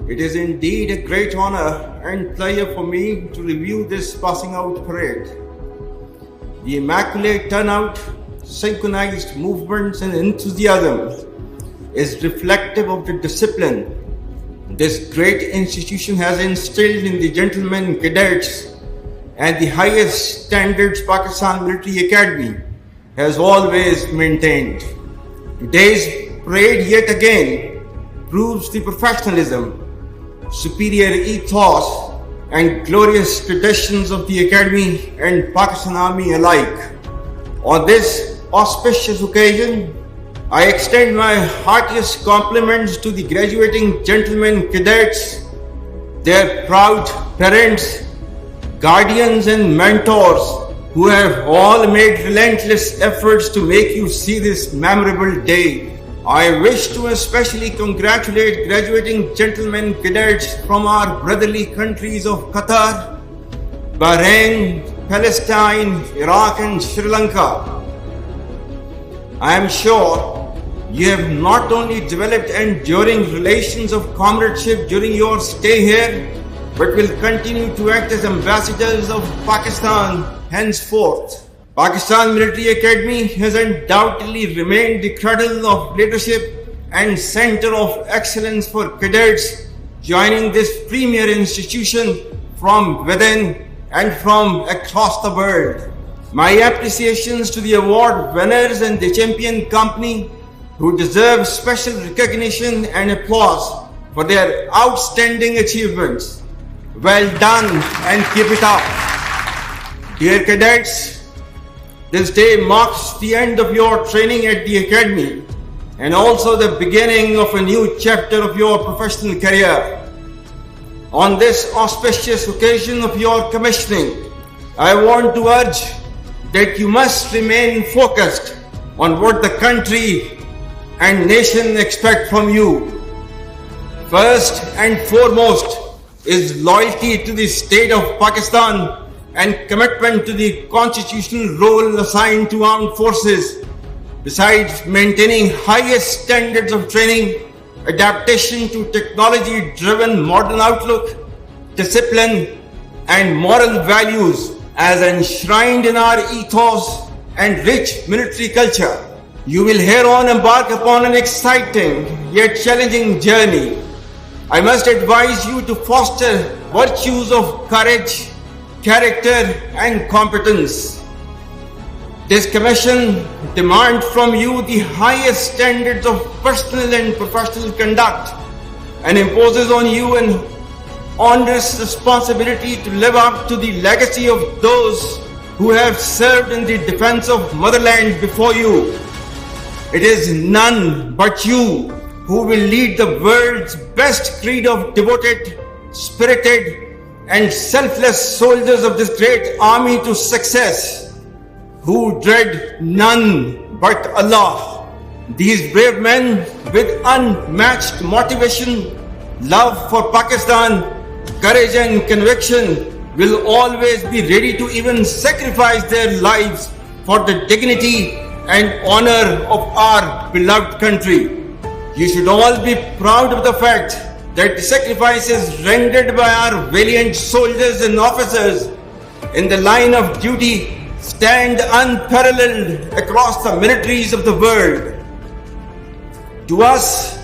It is indeed a great honor and pleasure for me to review this passing out parade. The immaculate turnout, synchronized movements and enthusiasm is reflective of the discipline this great institution has instilled in the gentlemen cadets and the highest standards Pakistan Military Academy has always maintained. Today's parade yet again proves the professionalism, superior ethos and glorious traditions of the Academy and Pakistan Army alike. On this auspicious occasion, I extend my heartiest compliments to the graduating gentlemen cadets, their proud parents, guardians and mentors who have all made relentless efforts to make you see this memorable day. I wish to especially congratulate graduating gentlemen cadets from our brotherly countries of Qatar, Bahrain, Palestine, Iraq and Sri Lanka. I am sure you have not only developed enduring relations of comradeship during your stay here, but will continue to act as ambassadors of Pakistan henceforth. Pakistan Military Academy has undoubtedly remained the cradle of leadership and center of excellence for cadets joining this premier institution from within and from across the world. My appreciations to the award winners and the champion company who deserve special recognition and applause for their outstanding achievements. Well done and keep it up. Dear cadets, this day marks the end of your training at the Academy and also the beginning of a new chapter of your professional career. On this auspicious occasion of your commissioning, I want to urge that you must remain focused on what the country and nation expect from you. First and foremost is loyalty to the state of Pakistan and commitment to the constitutional role assigned to armed forces, besides maintaining highest standards of training, adaptation to technology-driven modern outlook, discipline and moral values as enshrined in our ethos and rich military culture. You will hereon embark upon an exciting yet challenging journey. I must advise you to foster virtues of courage, character and competence. This commission demands from you the highest standards of personal and professional conduct and imposes on you an onerous responsibility to live up to the legacy of those who have served in the defense of motherland before you. It is none but you who will lead the world's best breed of devoted, spirited and selfless soldiers of this great army to success, who dread none but Allah. These brave men with unmatched motivation, love for Pakistan, courage and conviction will always be ready to even sacrifice their lives for the dignity and honor of our beloved country. You should all be proud of the fact that the sacrifices rendered by our valiant soldiers and officers in the line of duty stand unparalleled across the militaries of the world. To us,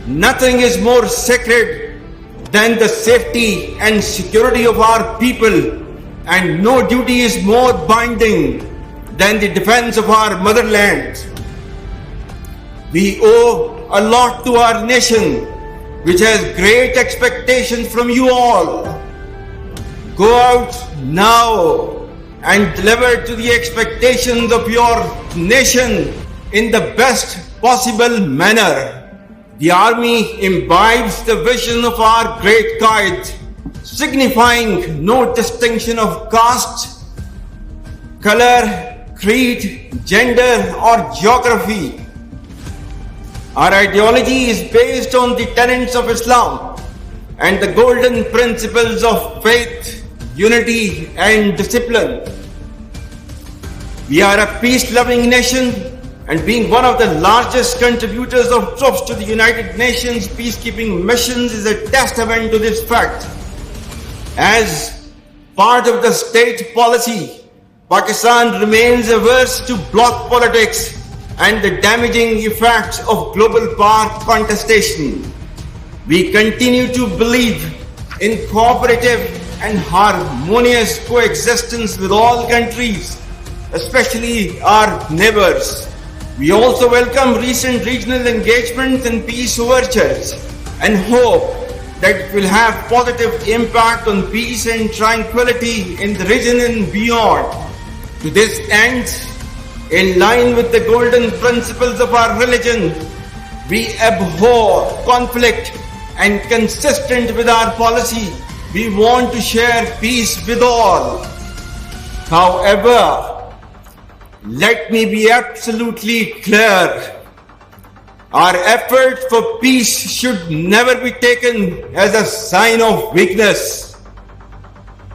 nothing is more sacred than the safety and security of our people, and no duty is more binding than the defense of our motherland. We owe a lot to our nation, which has great expectations from you all. Go out now and deliver to the expectations of your nation in the best possible manner. The army imbibes the vision of our great Qaid, signifying no distinction of caste, color, creed, gender or geography. Our ideology is based on the tenets of Islam and the golden principles of faith, unity and discipline. We are a peace-loving nation and being one of the largest contributors of troops to the United Nations peacekeeping missions is a testament to this fact. As part of the state policy, Pakistan remains averse to bloc politics and the damaging effects of global power contestation. We continue to believe in cooperative and harmonious coexistence with all countries, especially our neighbors. We also welcome recent regional engagements and peace overtures and hope that it will have positive impact on peace and tranquility in the region and beyond. To this end, in line with the golden principles of our religion, we abhor conflict, and consistent with our policy, we want to share peace with all. However, let me be absolutely clear. Our effort for peace should never be taken as a sign of weakness.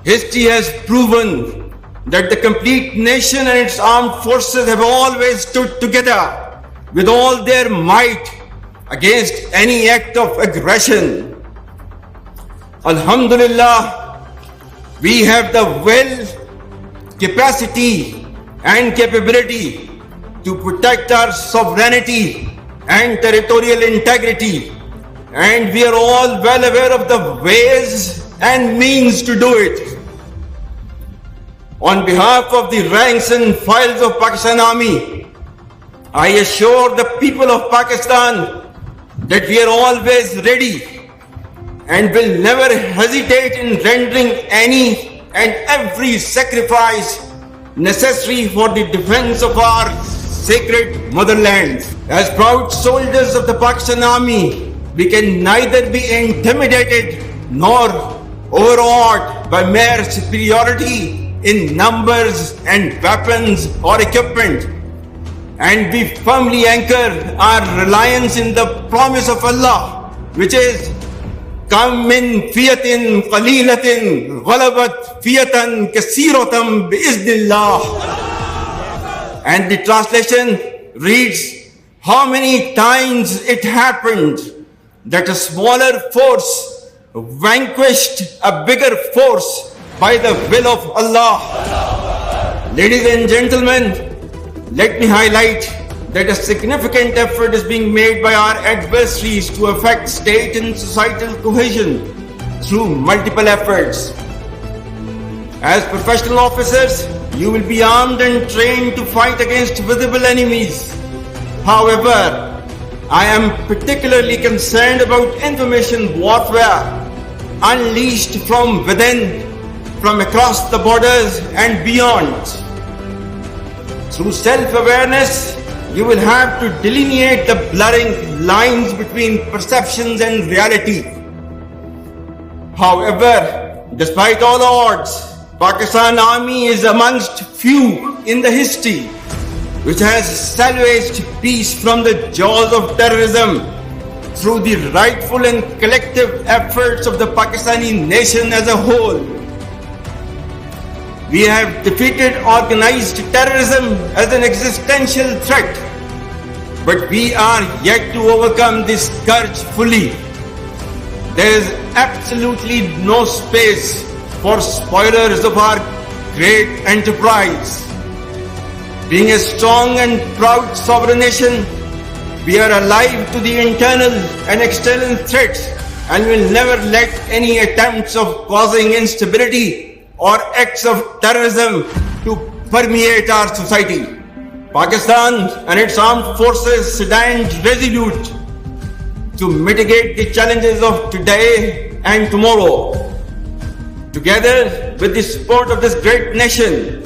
History has proven that the complete nation and its armed forces have always stood together with all their might against any act of aggression. Alhamdulillah, we have the will, capacity and capability to protect our sovereignty and territorial integrity, and we are all well aware of the ways and means to do it. On behalf of the ranks and files of Pakistan Army, I assure the people of Pakistan that we are always ready and will never hesitate in rendering any and every sacrifice necessary for the defense of our sacred motherland. As proud soldiers of the Pakistan Army, we can neither be intimidated nor overawed by mere superiority in numbers and weapons or equipment. And we firmly anchor our reliance in the promise of Allah, which is Kam min fiyatin qalilatin ghalabat fiyatan kasiratam biiznillah. And the translation reads, how many times it happened that a smaller force vanquished a bigger force by the will of Allah. Ladies and gentlemen, let me highlight that a significant effort is being made by our adversaries to affect state and societal cohesion through multiple efforts. As professional officers, you will be armed and trained to fight against visible enemies. However, I am particularly concerned about information warfare unleashed from within, from across the borders and beyond. Through self-awareness, you will have to delineate the blurring lines between perceptions and reality. However, despite all odds, Pakistan Army is amongst few in the history which has salvaged peace from the jaws of terrorism through the rightful and collective efforts of the Pakistani nation as a whole. We have defeated organized terrorism as an existential threat, but we are yet to overcome this scourge fully. There is absolutely no space for spoilers of our great enterprise. Being a strong and proud sovereign nation, we are alive to the internal and external threats and will never let any attempts of causing instability or acts of terrorism to permeate our society. Pakistan and its armed forces stand resolute to mitigate the challenges of today and tomorrow. Together with the support of this great nation,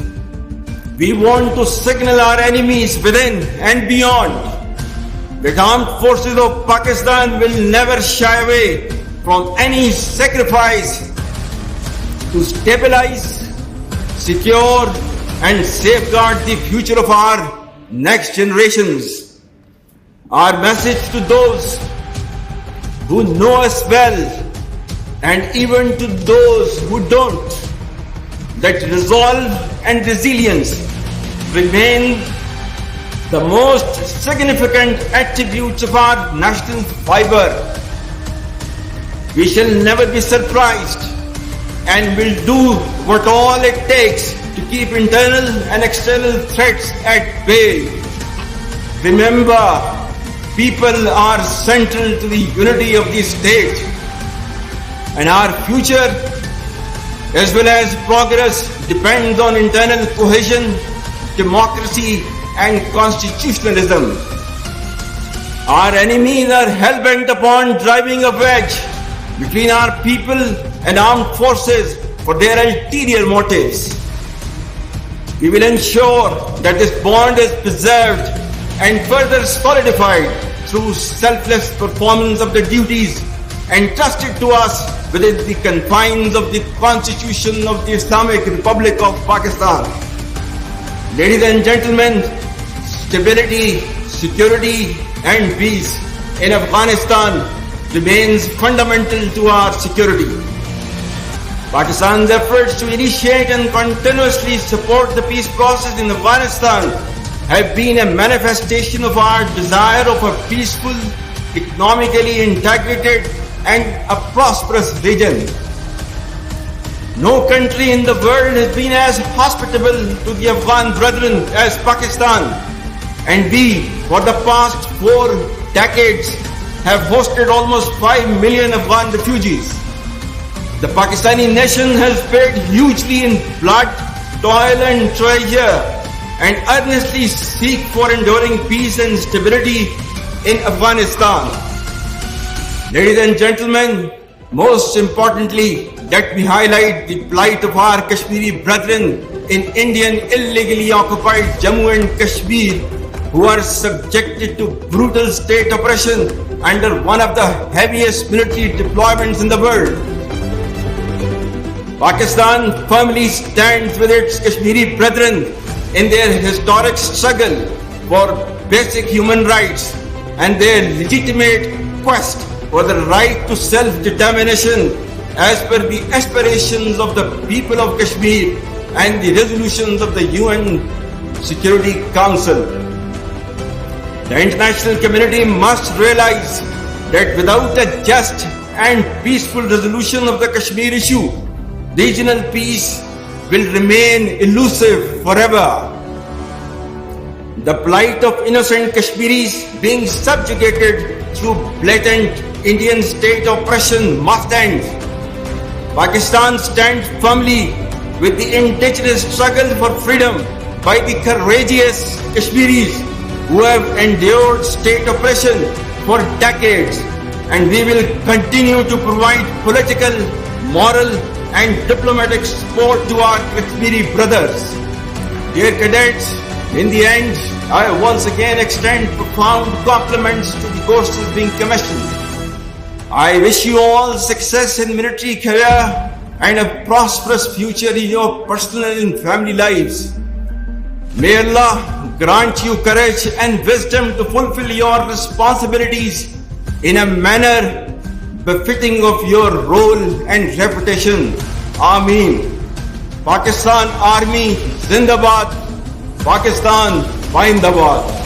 we want to signal our enemies within and beyond that armed forces of Pakistan will never shy away from any sacrifice to stabilize, secure, and safeguard the future of our next generations. Our message to those who know us well, and even to those who don't, that resolve and resilience remain the most significant attributes of our national fiber. We shall never be surprised and will do what all it takes to keep internal and external threats at bay. Remember, people are central to the unity of the state, and our future as well as progress depends on internal cohesion, democracy and constitutionalism. Our enemies are hell-bent upon driving a wedge between our people and armed forces for their ulterior motives. We will ensure that this bond is preserved and further solidified through selfless performance of the duties entrusted to us within the confines of the Constitution of the Islamic Republic of Pakistan. Ladies and gentlemen, stability, security and peace in Afghanistan remains fundamental to our security. Pakistan's efforts to initiate and continuously support the peace process in Afghanistan have been a manifestation of our desire of a peaceful, economically integrated and a prosperous region. No country in the world has been as hospitable to the Afghan brethren as Pakistan, and we, for the past 4 decades, have hosted almost 5 million Afghan refugees. The Pakistani nation has paid hugely in blood, toil and treasure and earnestly seek for enduring peace and stability in Afghanistan. Ladies and gentlemen, most importantly, let me highlight the plight of our Kashmiri brethren in Indian illegally occupied Jammu and Kashmir, who are subjected to brutal state oppression under one of the heaviest military deployments in the world. Pakistan firmly stands with its Kashmiri brethren in their historic struggle for basic human rights and their legitimate quest for the right to self-determination as per the aspirations of the people of Kashmir and the resolutions of the UN Security Council. The international community must realize that without a just and peaceful resolution of the Kashmir issue, regional peace will remain elusive forever. The plight of innocent Kashmiris being subjugated through blatant Indian state oppression must end. Pakistan stands firmly with the indigenous struggle for freedom by the courageous Kashmiris who have endured state oppression for decades, and we will continue to provide political, moral and diplomatic support to our Kashmiri brothers. Dear cadets, in the end, I once again extend profound compliments to the courses being commissioned. I wish you all success in military career and a prosperous future in your personal and family lives. May Allah grant you courage and wisdom to fulfill your responsibilities in a manner befitting of your role and reputation. Ameen. Pakistan Army Zindabad. Pakistan Zindabad.